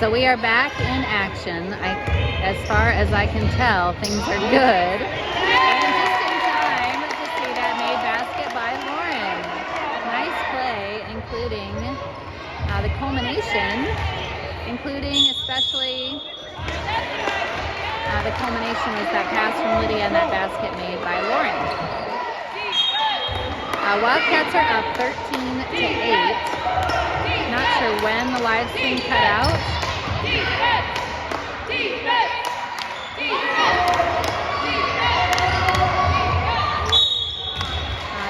So we are back in action. As far as I can tell, things are good. And just in time to see that made basket by Lauren. Nice play, including the culmination, especially the culmination was that pass from Lydia and that basket made by Lauren. Wildcats are up 13-8. Not sure when the live stream cut out.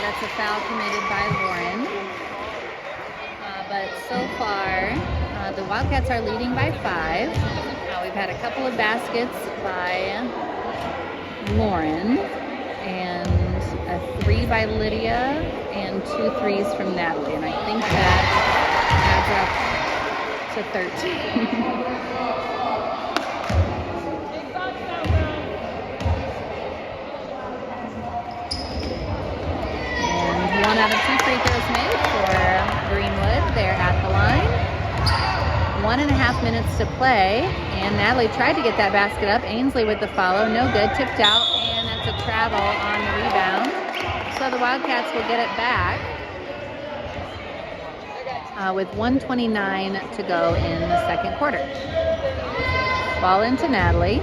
That's a foul committed by Lauren. But so far, the Wildcats are leading by 5. We've had a couple of baskets by Lauren and a 3 by Lydia and 2 threes from Natalie. And I think that adds up to 13. And 1 out of 2 free throws made for Greenwood. They're at the line. 1.5 minutes to play, and Natalie tried to get that basket up. Ainsley with the follow, no good, tipped out, and that's a travel on the rebound. So the Wildcats will get it back with 1:29 to go in the second quarter. Ball into Natalie,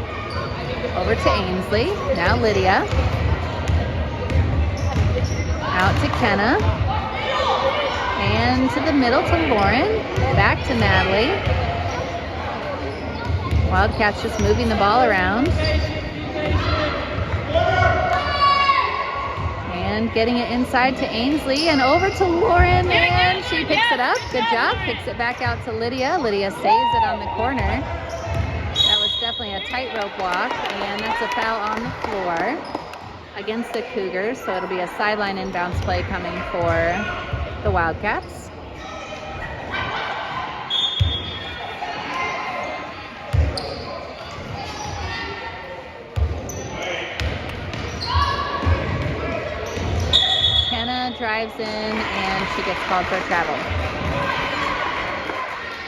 over to Ainsley, now Lydia, out to Kenna, and to the middle to Lauren, back to Natalie. Wildcats just moving the ball around. And getting it inside to Ainsley and over to Lauren, and she picks it up. Good job. Picks it back out to Lydia. Lydia saves it on the corner. That was definitely a tightrope walk, and that's a foul on the floor against the Cougars, so it'll be a sideline inbounds play coming for the Wildcats. Kenna drives in and she gets called for a travel.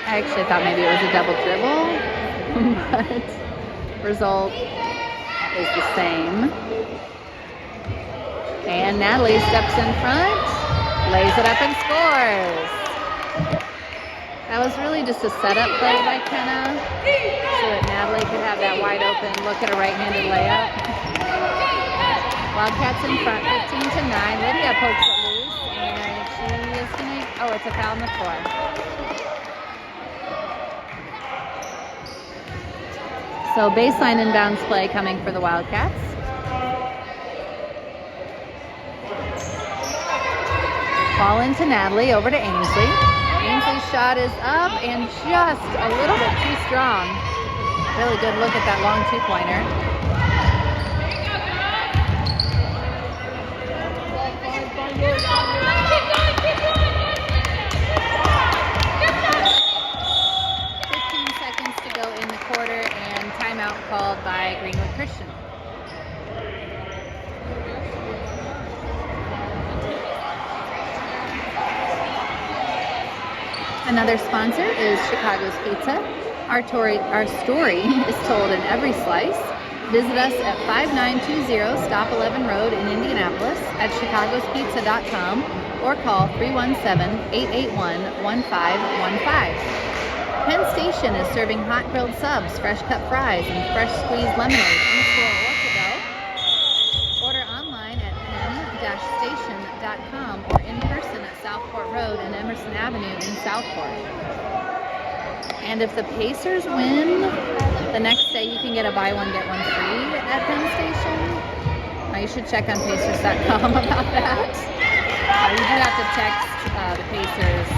I actually thought maybe it was a double dribble, but result is the same. And Natalie steps in front, lays it up and scores. That was really just a setup play by Kenna so that Natalie could have that wide open look at a right-handed layup. Wildcats in front, 15-9. Lydia pokes it loose, and she is going to... Oh, it's a foul on the floor. So baseline inbounds play coming for the Wildcats. Ball into Natalie, over to Ainsley. Ainsley's shot is up and just a little bit too strong. Really good look at that long two-pointer. Called by Greenwood Christian. Another sponsor is Chicago's Pizza. Our story is told in every slice. Visit us at 5920 Stop 11 Road in Indianapolis at chicagospizza.com or call 317-881-1515. Penn Station is serving hot grilled subs, fresh cut fries, and fresh squeezed lemonade in-store or to go. Order online at penn-station.com or in person at Southport Road and Emerson Avenue in Southport. And if the Pacers win, the next day you can get a buy one, get one free at Penn Station. You should check on Pacers.com about that. You do have to text the Pacers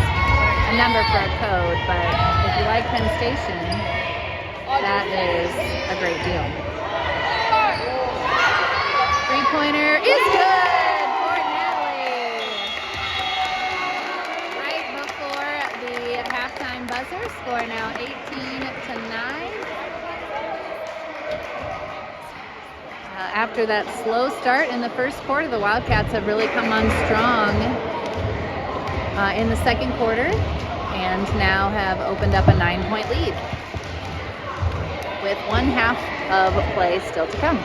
a number for a code, but if you like Penn Station, that is a great deal. Three-pointer is good for Natalie. Right before the halftime buzzer, score now 18-9. After that slow start in the first quarter, the Wildcats have really come on strong in the second quarter and now have opened up a 9-point lead. with one half of play still to come.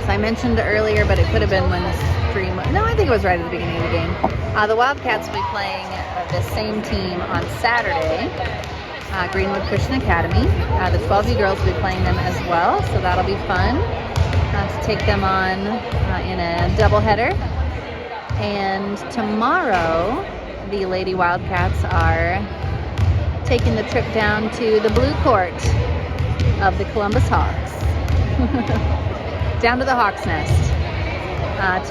I mentioned earlier, but it could have been when the stream. No, I think it was right at the beginning of the game. The Wildcats will be playing the same team on Saturday, Greenwood Christian Academy. The 12U girls will be playing them as well, so that'll be fun to take them on in a doubleheader. And tomorrow, the Lady Wildcats are taking the trip down to the blue court of the Columbus Hawks. Down to the Hawks Nest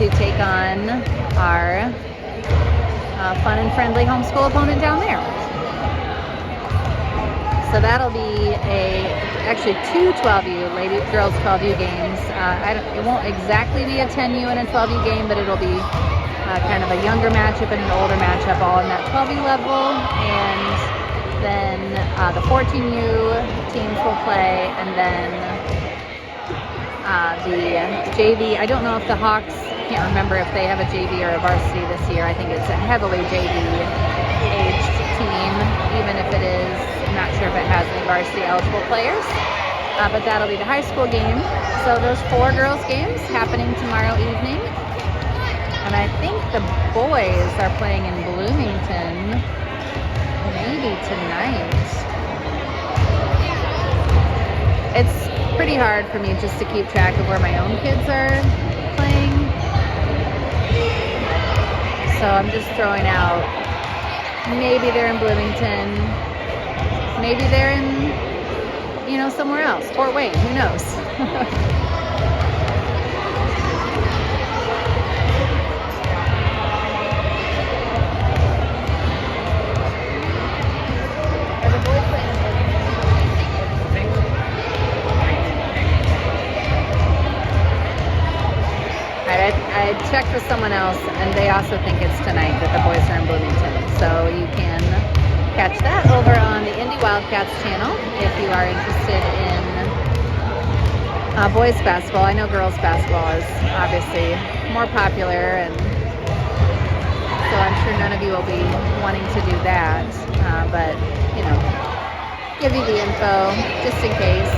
to take on our fun and friendly homeschool opponent down there. So that'll be actually two 12U, girls 12U games. It won't exactly be a 10U and a 12U game, but it'll be kind of a younger matchup and an older matchup all in that 12U level. And then the 14U teams will play, and then the JV, I don't know if the Hawks, can't remember if they have a JV or a varsity this year. I think it's a heavily JV-aged team, even if it is, I'm not sure if it has any varsity eligible players. But that'll be the high school game. So those 4 girls games happening tomorrow evening. And I think the boys are playing in Bloomington maybe tonight. It's pretty hard for me just to keep track of where my own kids are playing. So I'm just throwing out, maybe they're in Bloomington, maybe they're in, somewhere else, Fort Wayne, who knows? I checked with someone else, and they also think it's tonight that the boys are in Bloomington. So you can catch that over on the Indy Wildcats channel if you are interested in boys basketball. I know girls basketball is obviously more popular, and so I'm sure none of you will be wanting to do that. But, give you the info just in case.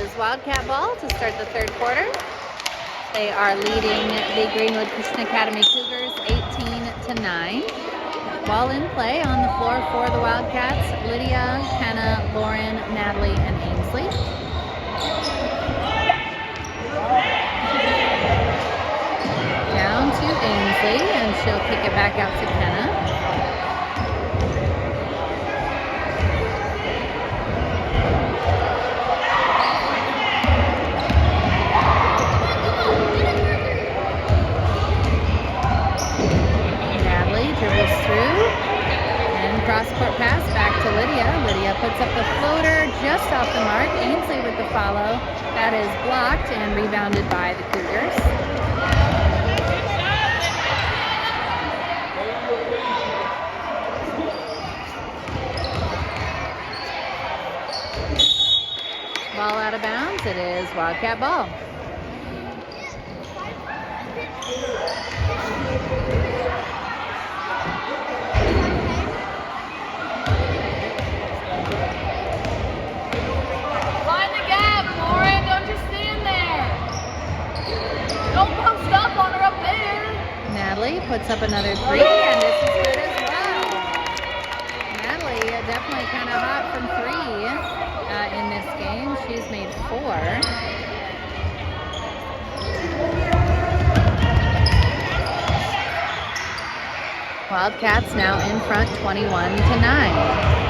is Wildcat ball to start the third quarter. They are leading the Greenwood Christian Academy Cougars 18-9. Ball in play on the floor for the Wildcats, Lydia, Kenna, Lauren, Natalie, and Ainsley. Down to Ainsley, and she'll kick it back out to Kenna. Dribbles through and cross-court pass back to Lydia. Lydia puts up the floater just off the mark. Ainsley with the follow. That is blocked and rebounded by the Cougars. Ball out of bounds. It is Wildcat ball. Puts up another three, and this is good as well. Natalie definitely kind of hot from three in this game. She's made 4. Wildcats now in front 21-9.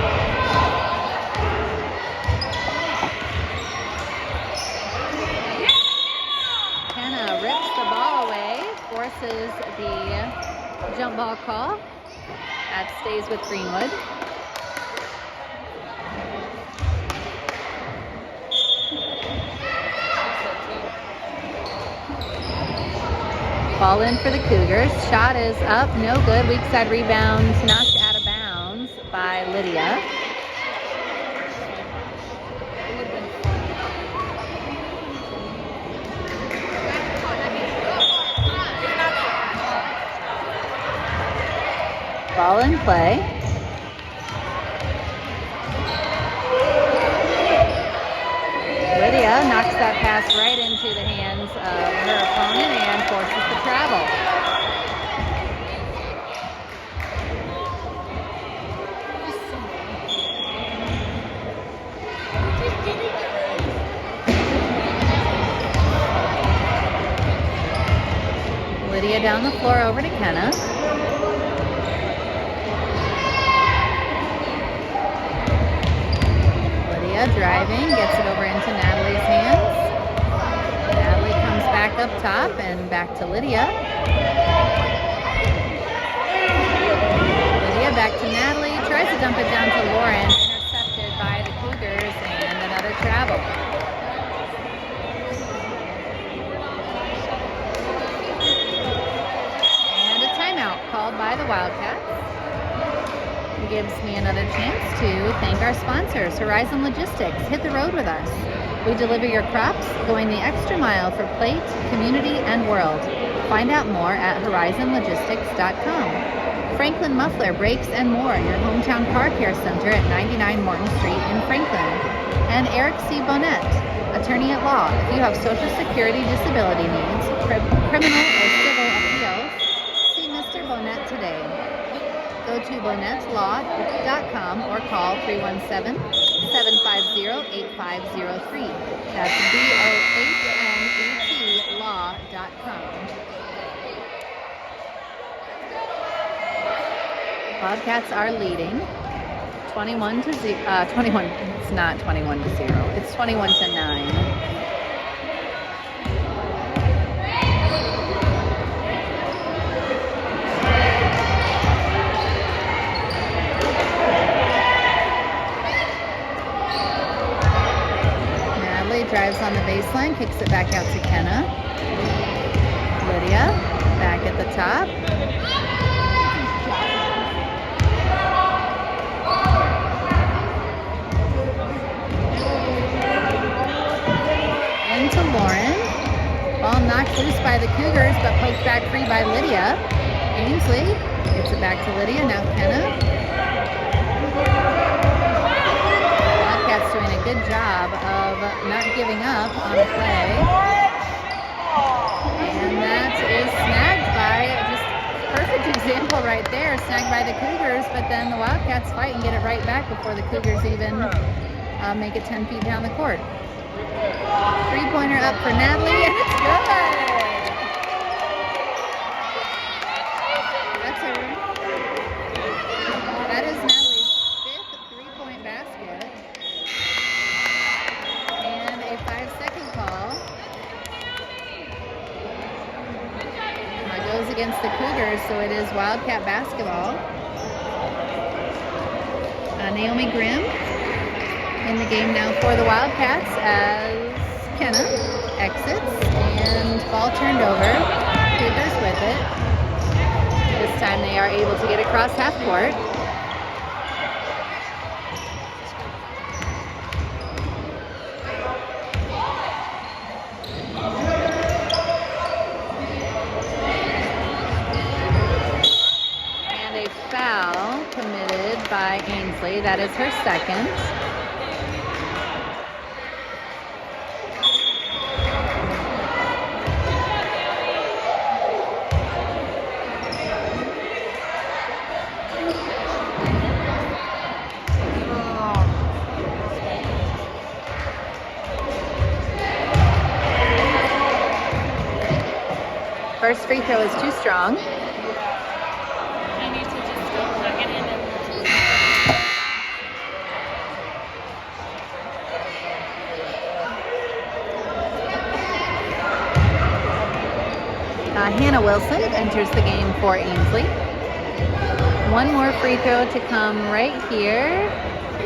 Forces the jump ball call. That stays with Greenwood. Ball in for the Cougars. Shot is up, no good. Weak side rebound, knocked out of bounds by Lydia. Ball in play. Lydia knocks that pass right into the hands of her opponent and forces the travel. Lydia down the floor over to Kenna. Driving, gets it over into Natalie's hands. Natalie comes back up top and back to Lydia. Lydia back to Natalie, tries to dump it down to Lauren, intercepted by the Cougars, and another travel. And a timeout called by the Wildcats. Gives me another chance to thank our sponsors, Horizon Logistics. Hit the road with us. We deliver your crops, going the extra mile for plate, community, and world. Find out more at horizonlogistics.com. Franklin Muffler Brakes and More, your hometown car care center at 99 Morton Street in Franklin. And Eric C. Bonnet, attorney at law. If you have Social Security disability needs, criminal or civil appeals, see Mr. Bonnet today. Go to bonnettlaw.com or call 317-750-8503. That's BOHNET law.com. Bobcats are leading 21-0. It's not 21-0. It's 21-9. Drives on the baseline, kicks it back out to Kenna. Lydia, back at the top. Into Lauren. Ball knocked loose by the Cougars, but poked back free by Lydia. Ainsley gets it back to Lydia, now Kenna. Bobcats doing a good job of not giving up on a play. And that is snagged by, just perfect example right there, snagged by the Cougars, but then the Wildcats fight and get it right back before the Cougars even make it 10 feet down the court. Three-pointer up for Natalie, and it's good! That is Natalie's 5th three-point basket. And a 5-second call. Goes against the Cougars, so it is Wildcat basketball. Naomi Grimm in the game now for the Wildcats as Kenna exits, and ball turned over. Cougars with it. This time they are able to get across half court. And a foul committed by Ainsley. That is her second. First free throw is too strong. I need to just go plug it in Hannah Wilson enters the game for Ainsley. One more free throw to come right here,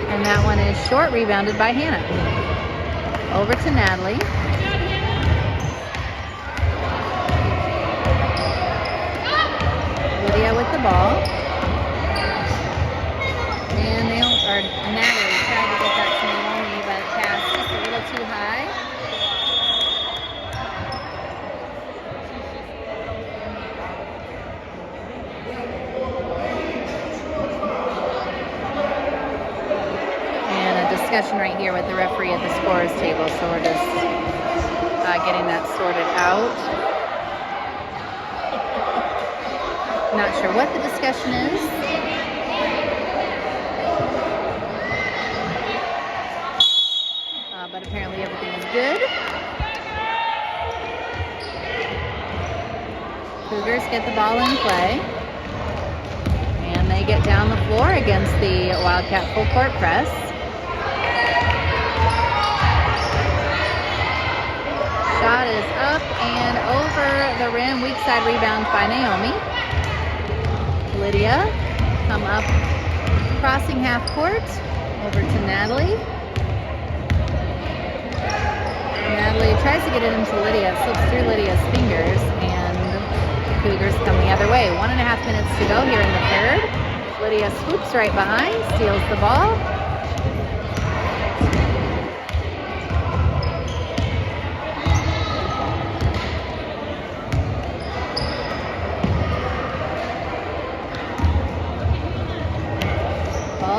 and that one is short, rebounded by Hannah. Over to Natalie. Lydia with the ball. And Natalie tried to get that to Naomi, but pass just a little too high. And a discussion right here with the referee at the scorer's table, so we're just getting that sorted out. Not sure what the discussion is. But apparently everything is good. Cougars get the ball in play. And they get down the floor against the Wildcat full court press. Shot is up and over the rim. Weak side rebound by Naomi. Lydia come up, crossing half court, over to Natalie. Natalie tries to get it into Lydia, it slips through Lydia's fingers, and the Cougars come the other way. 1.5 minutes to go here in the third. Lydia swoops right behind, steals the ball.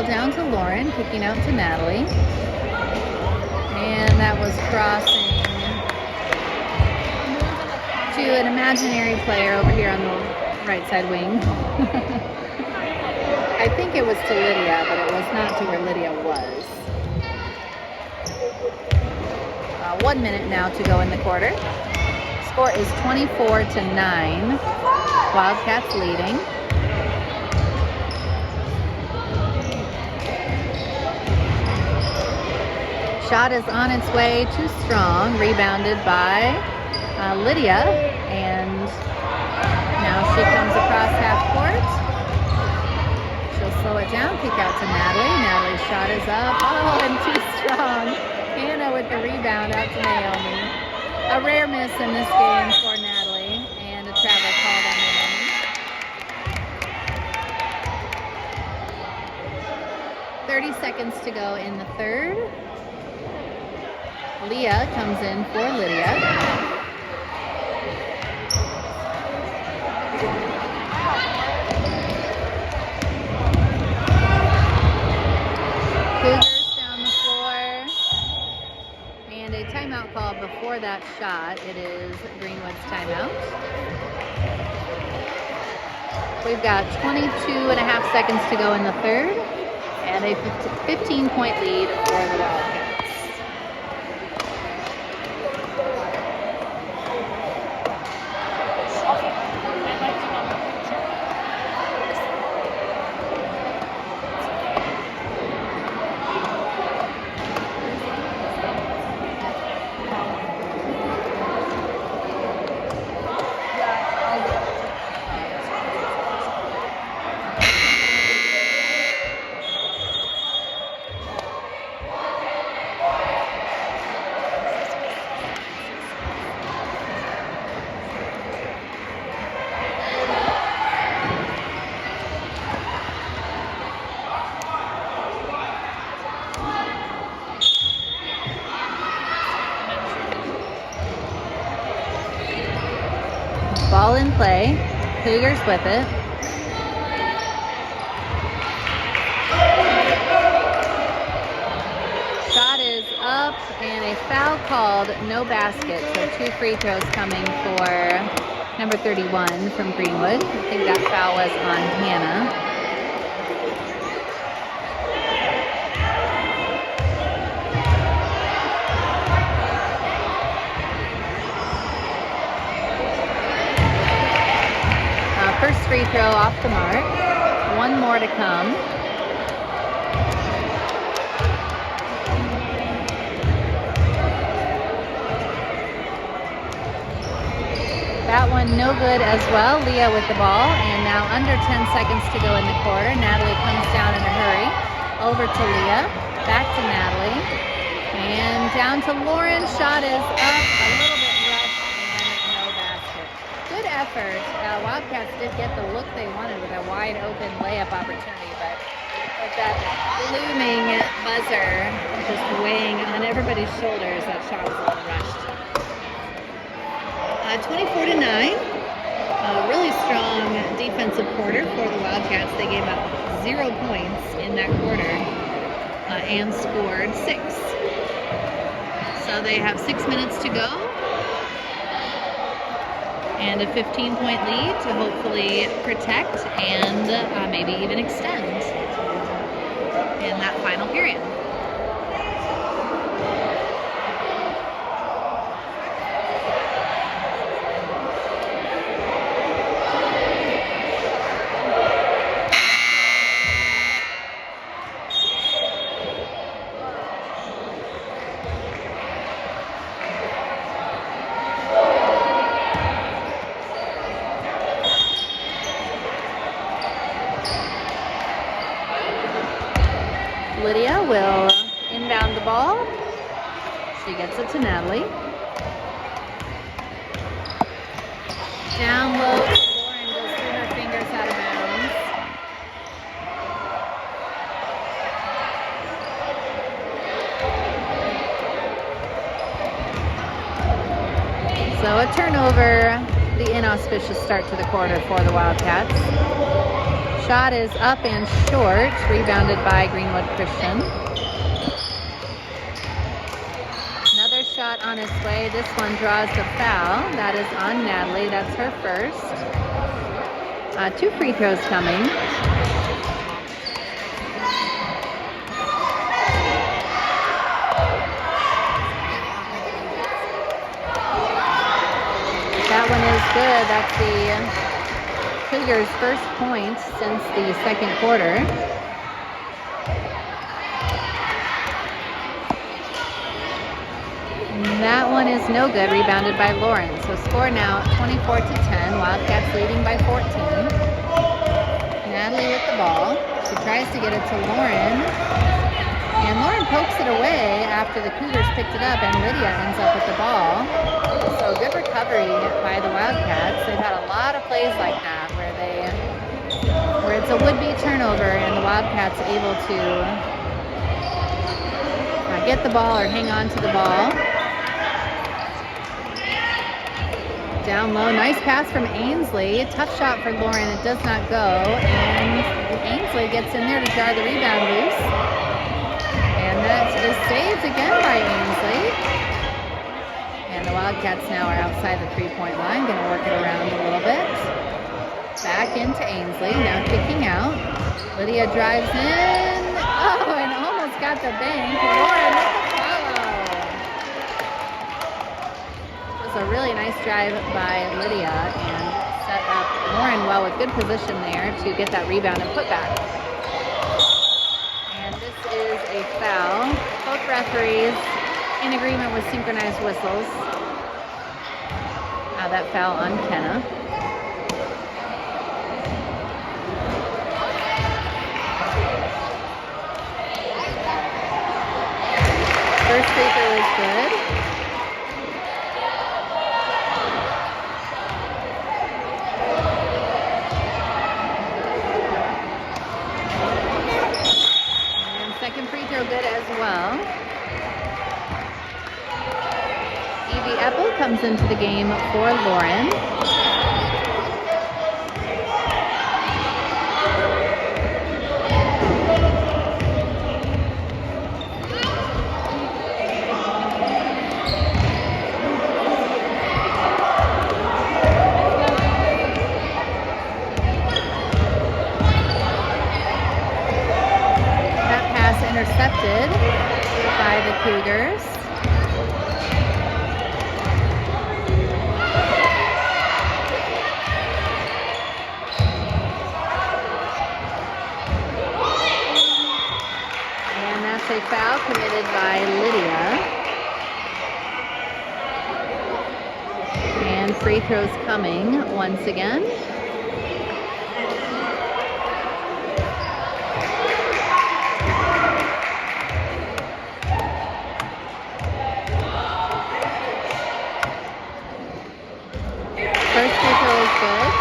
Down to Lauren, kicking out to Natalie. And that was crossing to an imaginary player over here on the right side wing. I think it was to Lydia, but it was not to where Lydia was. 1 minute now to go in the quarter. Score is 24-9. Wildcats leading. Shot is on its way, too strong, rebounded by Lydia, and now she comes across half court. She'll slow it down, kick out to Natalie. Natalie's shot is up, oh, and too strong. Hannah with the rebound out to Naomi. A rare miss in this game for Natalie, and a travel called on Naomi. 30 seconds to go in the third. Leah comes in for Lydia. Cougars down the floor. called before that shot, it is Greenwood's timeout. We've got 22.5 seconds to go in the third, and a 15-point lead for the Wildcats. Ball in play. Cougars with it. Shot is up and a foul called, no basket. So 2 free throws coming for number 31 from Greenwood. I think that foul was on Hannah. First free throw off the mark. 1 more to come. That one no good as well. Leah with the ball, and now under 10 seconds to go in the quarter. Natalie comes down in a hurry. Over to Leah. Back to Natalie. And down to Lauren. Shot is up. A little bit rough and no basket. Good effort. Wildcats did get the look they wanted with a wide open layup opportunity, but with that looming buzzer just weighing on everybody's shoulders, that shot was a little rushed. 24-9. Really strong defensive quarter for the Wildcats. They gave up 0 points in that quarter and scored 6. So they have 6 minutes to go. And a 15-point lead to hopefully protect and maybe even extend in that final period. Lydia will inbound the ball. She gets it to Natalie. Down low to Lauren, goes through her fingers out of bounds. So a turnover, the inauspicious start to the quarter for the Wildcats. Shot is up and short, rebounded by Greenwood Christian. Another shot on its way. This one draws the foul. That is on Natalie. That's her first. 2 free throws coming. That one is good. That's the Cougars' first point since the second quarter. That one is no good, rebounded by Lauren. So score now 24-10. Wildcats leading by 14. Natalie with the ball. She tries to get it to Lauren. And Lauren pokes it away after the Cougars picked it up, and Lydia ends up with the ball. So good recovery by the Wildcats. They've had a lot of plays like that where it's a would-be turnover and the Wildcats able to get the ball or hang on to the ball. Down low, nice pass from Ainsley. Tough shot for Lauren, it does not go. And Ainsley gets in there to jar the rebound loose. And that is saved again by Ainsley. And the Wildcats now are outside the three-point line. Going to work it around a little bit. Back into Ainsley. Now kicking out. Lydia drives in. Oh, and almost got the bank. Lauren with the follow. It was a really nice drive by Lydia and set up Lauren well with good position there to get that rebound and put back. And this is a foul. Both referees in agreement with synchronized whistles. Now that foul on Kenna. First free throw is good. And second free throw good as well. Evie Eppel comes into the game for Lauren. Intercepted by the Cougars. And that's a foul committed by Lydia. And free throws coming once again. First free throw is good.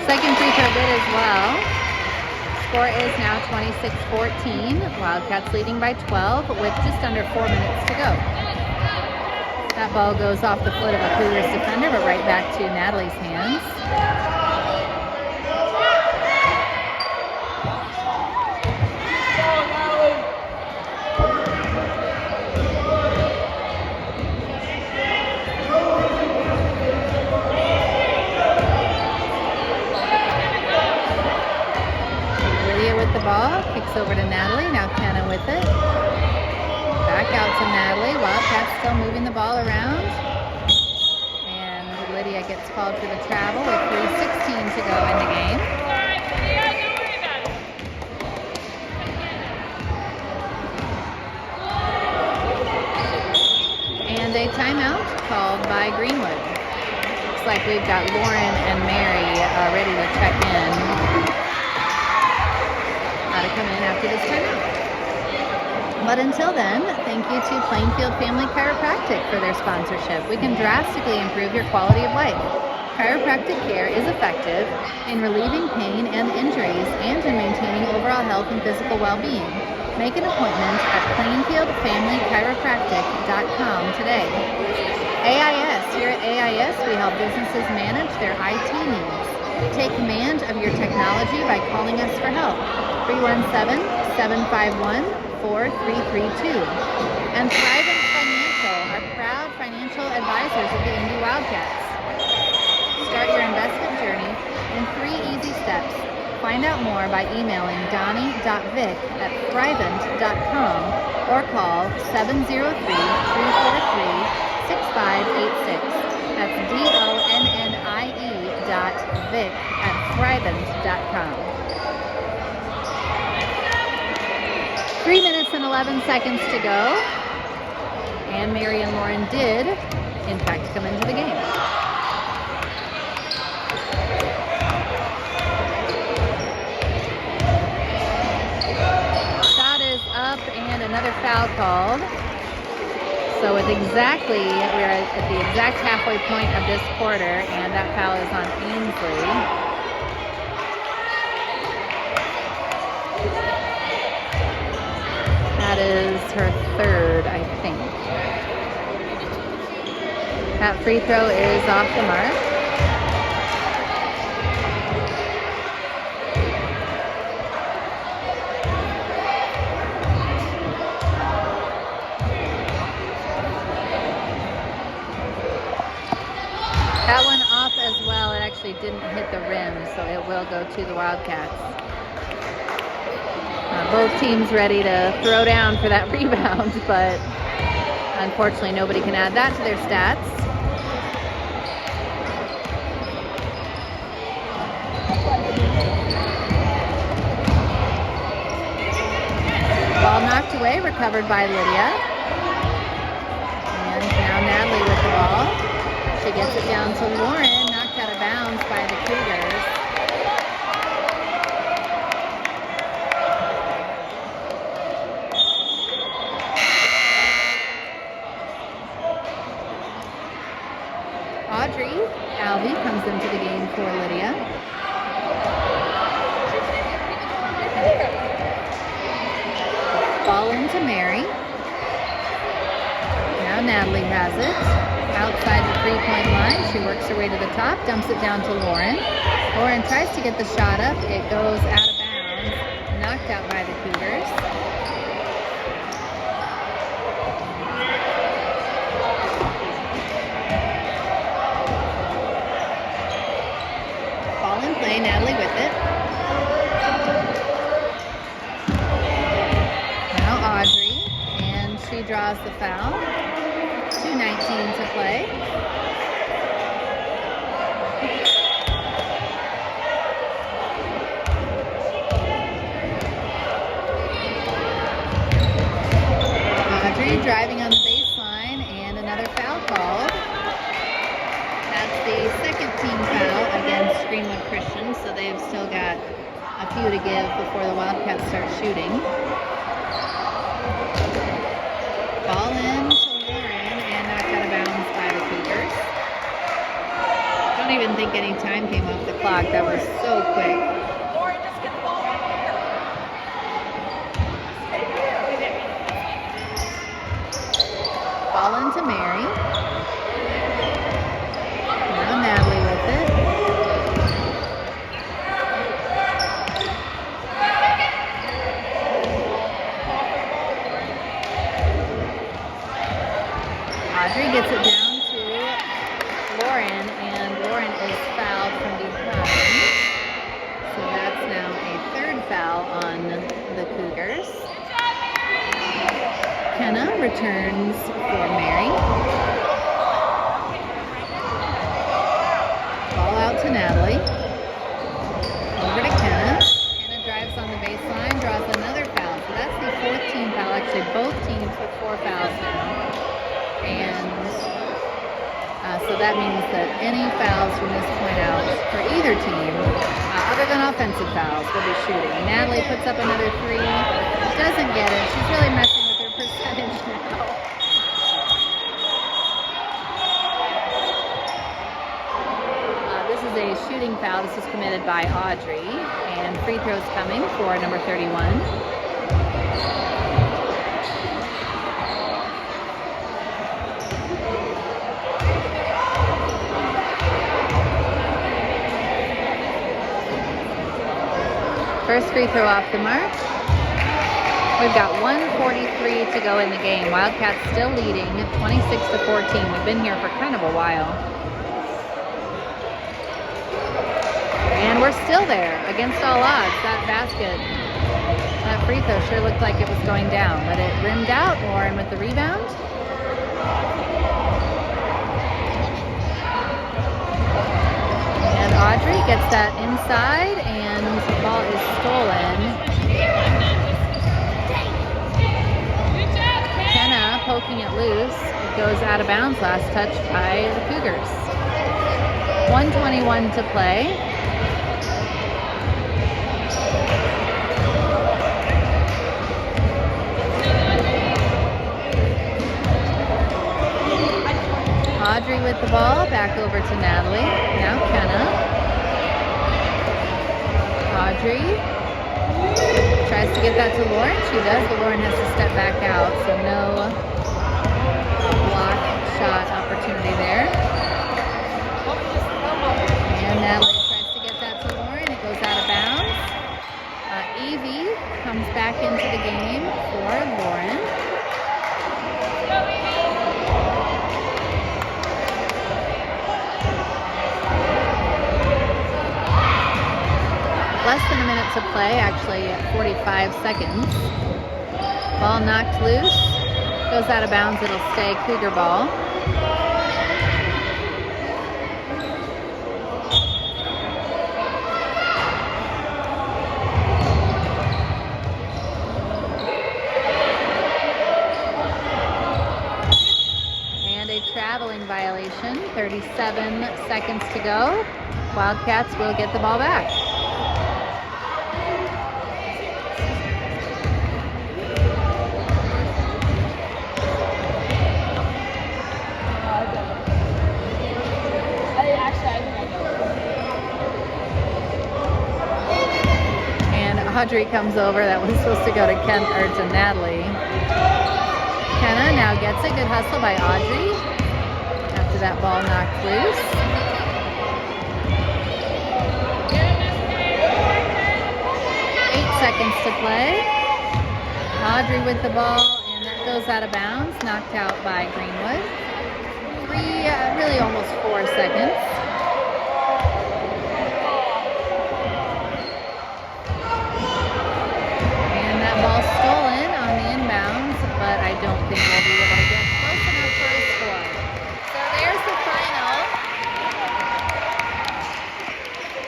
Second free throw good as well. Score is now 26-14. Wildcats leading by 12 with just under 4 minutes to go. That ball goes off the foot of a Cougars defender, but right back to Natalie's hands. Lydia with the ball, kicks over to Natalie. Now Kenna with it. Back out to Natalie. Wildcats still moving the ball around. And Lydia gets called for the travel with 3:16 to go in the game. And a timeout called by Greenwood. Looks like we've got Lauren and Mary ready to check in. How to come in after this timeout. But until then, thank you to Plainfield Family Chiropractic for their sponsorship. We can drastically improve your quality of life. Chiropractic care is effective in relieving pain and injuries and in maintaining overall health and physical well-being. Make an appointment at plainfieldfamilychiropractic.com today. AIS. Here at AIS, we help businesses manage their IT needs. Take command of your technology by calling us for help. 317-751-4332. And Thrivent Financial, our proud financial advisors of the Indy Wildcats. Start your investment journey in 3 easy steps. Find out more by emailing donnie.vick@thrivent.com or call 703-343-6586. That's DONNIE.vick@thrivent.com. 3 minutes and 11 seconds to go. And Mary and Lauren did, in fact, come into the game. Shot is up and another foul called. So with exactly, we're at the exact halfway point of this quarter, and that foul is on Ainsley. That is her third, I think. That free throw is off the mark. That one off as well. It actually didn't hit the rim, so it will go to the Wildcats. Both teams ready to throw down for that rebound, but unfortunately nobody can add that to their stats. Ball knocked away, recovered by Lydia. And now Natalie with the ball. She gets it down to Lauren, knocked out of bounds by the Cougars. Audrey Albee comes into the game for Lydia. Ball into Mary. Now Natalie has it. Outside the three-point line. She works her way to the top, dumps it down to Lauren. Lauren tries to get the shot up. It goes out of bounds. Knocked out by the Cougars. Ball in play. Natalie with it. Now Audrey. And she draws the foul. 2:19 to play. Audrey driving on the baseline and another foul called. That's the second team foul against Greenwood Christian, so they've still got a few to give before the Wildcats start shooting. Ball in. I don't even think any time came off the clock. That was so quick. Ball into Mary. Now Natalie with it. Audrey gets it down to Lauren, and Lauren is fouled from behind. So that's now a third foul on the Cougars. Kenna returns for Mary. Ball out to Natalie. Over to Kenna. Kenna drives on the baseline, draws another foul. So that's the fourth team foul. Actually, both teams with 4 fouls now. And so that means that any fouls from this point out for either team, other than offensive fouls, will be shooting. Natalie puts up another 3. Doesn't get it. She's really messing with her percentage now. This is a shooting foul. This is committed by Audrey. And free throws coming for number 31. First free throw off the mark. We've got 1:43 to go in the game. Wildcats still leading 26-14. We've been here for kind of a while. And we're still there against all odds. That basket, that free throw sure looked like it was going down, but it rimmed out. Lauren with the rebound. And Audrey gets that inside, and the ball is stolen. Kenna poking it loose. It goes out of bounds. Last touch by the Cougars. 1:21 to play. Audrey with the ball, back over to Natalie. Now Kenna. Audrey tries to get that to Lauren. She does, but Lauren has to step back out, so no block shot opportunity there. And Natalie tries to get that to Lauren. It goes out of bounds. Evie comes back into the game for Lauren. Less than a minute to play, actually 45 seconds. Ball knocked loose. Goes out of bounds. It'll stay Cougar ball. And a traveling violation. 37 seconds to go. Wildcats will get the ball back. Audrey comes over. That was supposed to go to Ken or to Natalie. Kenna now gets a good hustle by Audrey after that ball knocked loose. Seconds to play. Audrey with the ball, and that goes out of bounds, knocked out by Greenwood. Really almost 4 seconds. And that ball stolen on the inbounds, but I don't think we'll be able to get close enough for a score. So there's the final.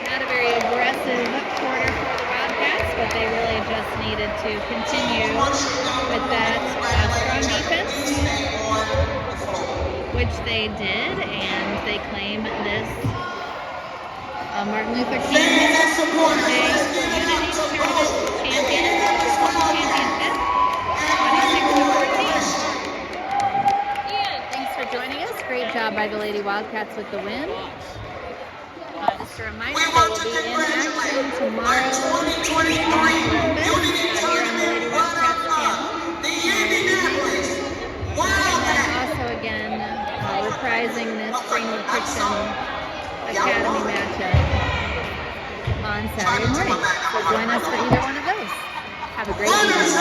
Not a very aggressive quarter for the Wildcats, but they really just needed to continue with that strong defense, which they did, and they claim this Martin Luther King Day Unity Tournament championship, 26-14. Thanks for joining us. Great job by the Lady Wildcats with the win. Just a reminder, they will be in action tomorrow in Columbus, here on the Lady Wildcats channel. And also again, reprising this Greenwood Christian Academy matchup on Saturday morning. So join us for either one of those. Have a great evening.